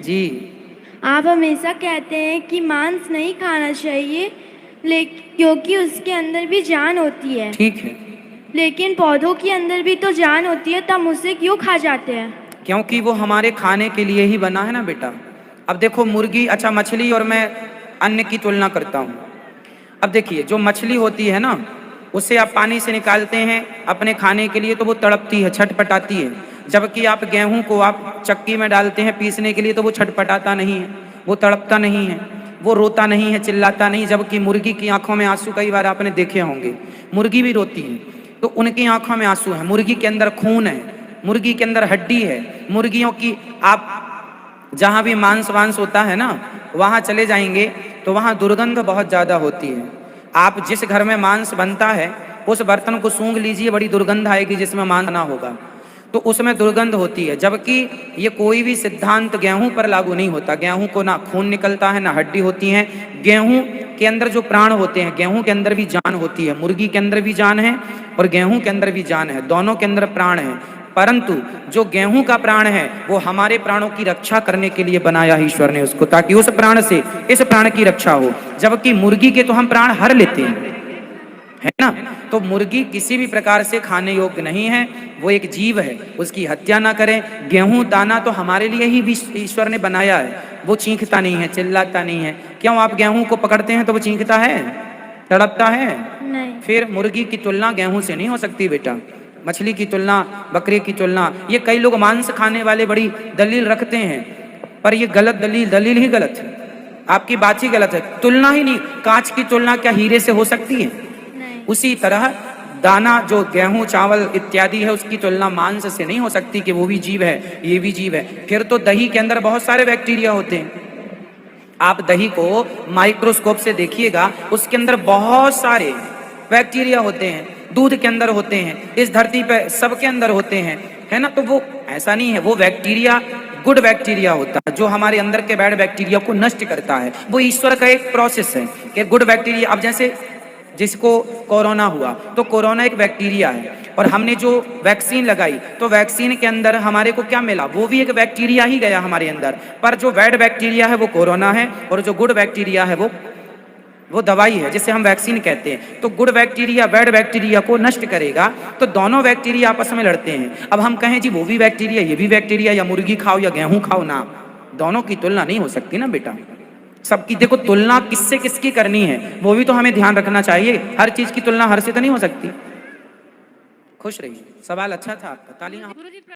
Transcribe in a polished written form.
जी। आप हमेशा कहते हैं कि मांस नहीं खाना चाहिए, लेकिन क्योंकि उसके अंदर भी जान होती है। ठीक है। लेकिन पौधों के अंदर भी तो जान होती है, तब उसे क्यों खा जाते हैं? क्योंकि वो हमारे खाने के लिए ही बना है ना बेटा। अब देखो मुर्गी, अच्छा मछली और मैं अन्न की तुलना करता हूँ। अब देखिए जो मछली होती है ना, उसे आप पानी से निकालते हैं अपने खाने के लिए तो वो तड़पती है, छटपटाती है। जबकि आप गेहूं को आप चक्की में डालते हैं पीसने के लिए तो वो छटपटाता नहीं है, वो तड़पता नहीं है, वो रोता नहीं है, चिल्लाता नहीं। जबकि मुर्गी की आंखों में आंसू कई बार आपने देखे होंगे, मुर्गी भी रोती है तो उनकी आंखों में आंसू है। मुर्गी के अंदर खून है, मुर्गी के अंदर हड्डी है। मुर्गियों की आप जहाँ भी मांस वांस होता है ना, वहाँ चले जाएंगे तो वहाँ दुर्गंध बहुत ज़्यादा होती है। आप जिस घर में मांस बनता है उस बर्तन को सूंघ लीजिए, बड़ी दुर्गंध आएगी जिसमें मांस बना होगा, तो उसमें दुर्गंध होती है। जबकि ये कोई भी सिद्धांत गेहूं पर लागू नहीं होता। गेहूं को ना खून निकलता है ना हड्डी होती है। गेहूं के अंदर जो प्राण होते हैं, गेहूं के अंदर भी जान होती है। मुर्गी के अंदर भी जान है और गेहूं के अंदर भी जान है, दोनों के अंदर प्राण है। परंतु जो गेहूं का प्राण है वो हमारे प्राणों की रक्षा करने के लिए बनाया है ईश्वर ने उसको, ताकि उस प्राण से इस प्राण की रक्षा हो। जबकि मुर्गी के तो हम प्राण हर लेते हैं, है ना। तो मुर्गी किसी भी प्रकार से खाने योग्य नहीं है, वो एक जीव है, उसकी हत्या ना करें। गेहूं दाना तो हमारे लिए ही भी ईश्वर ने बनाया है, वो चीखता नहीं है, चिल्लाता नहीं है। क्यों आप गेहूं को पकड़ते हैं तो वो चीखता है, तड़पता है? नहीं। फिर मुर्गी की तुलना गेहूं से नहीं हो सकती बेटा। मछली की तुलना, बकरे की तुलना, ये कई लोग मांस खाने वाले बड़ी दलील रखते हैं, पर ये गलत दलील, दलील ही गलत है, आपकी बात ही गलत है। तुलना ही नहीं, कांच की तुलना क्या हीरे से हो सकती है? नहीं। उसी तरह दाना जो गेहूं चावल इत्यादि है उसकी तुलना मांस से नहीं हो सकती कि वो भी जीव है ये भी जीव है। फिर तो दही के अंदर बहुत सारे बैक्टीरिया होते हैं, आप दही को माइक्रोस्कोप से देखिएगा, उसके अंदर बहुत सारे बैक्टीरिया होते हैं। दूध के अंदर होते हैं, इस धरती पे सबके अंदर होते हैं, है ना। तो वो ऐसा नहीं है, वो बैक्टीरिया गुड बैक्टीरिया होता है जो हमारे अंदर के बैड बैक्टीरिया को नष्ट करता है। वो ईश्वर का एक प्रोसेस है कि गुड बैक्टीरिया, अब जैसे जिसको कोरोना हुआ तो कोरोना एक बैक्टीरिया है, और हमने जो वैक्सीन लगाई तो वैक्सीन के अंदर हमारे को क्या मिला, वो भी एक बैक्टीरिया ही गया हमारे अंदर। पर जो बैड बैक्टीरिया है वो कोरोना है, और जो गुड बैक्टीरिया है वो दवाई है जिसे हम वैक्सीन कहते हैं। तो गुड बैक्टीरिया बैड बैक्टीरिया को नष्ट करेगा, तो दोनों बैक्टीरिया आपस में लड़ते हैं। अब हम कहें जी वो भी बैक्टीरिया ये भी बैक्टीरिया, या मुर्गी खाओ या गेहूं खाओ, ना, दोनों की तुलना नहीं हो सकती ना बेटा। सबकी देखो तुलना किससे किसकी करनी है वो भी तो हमें ध्यान रखना चाहिए। हर चीज की तुलना हर से तो नहीं हो सकती। खुश रहिए, सवाल अच्छा था आपका, तालियां।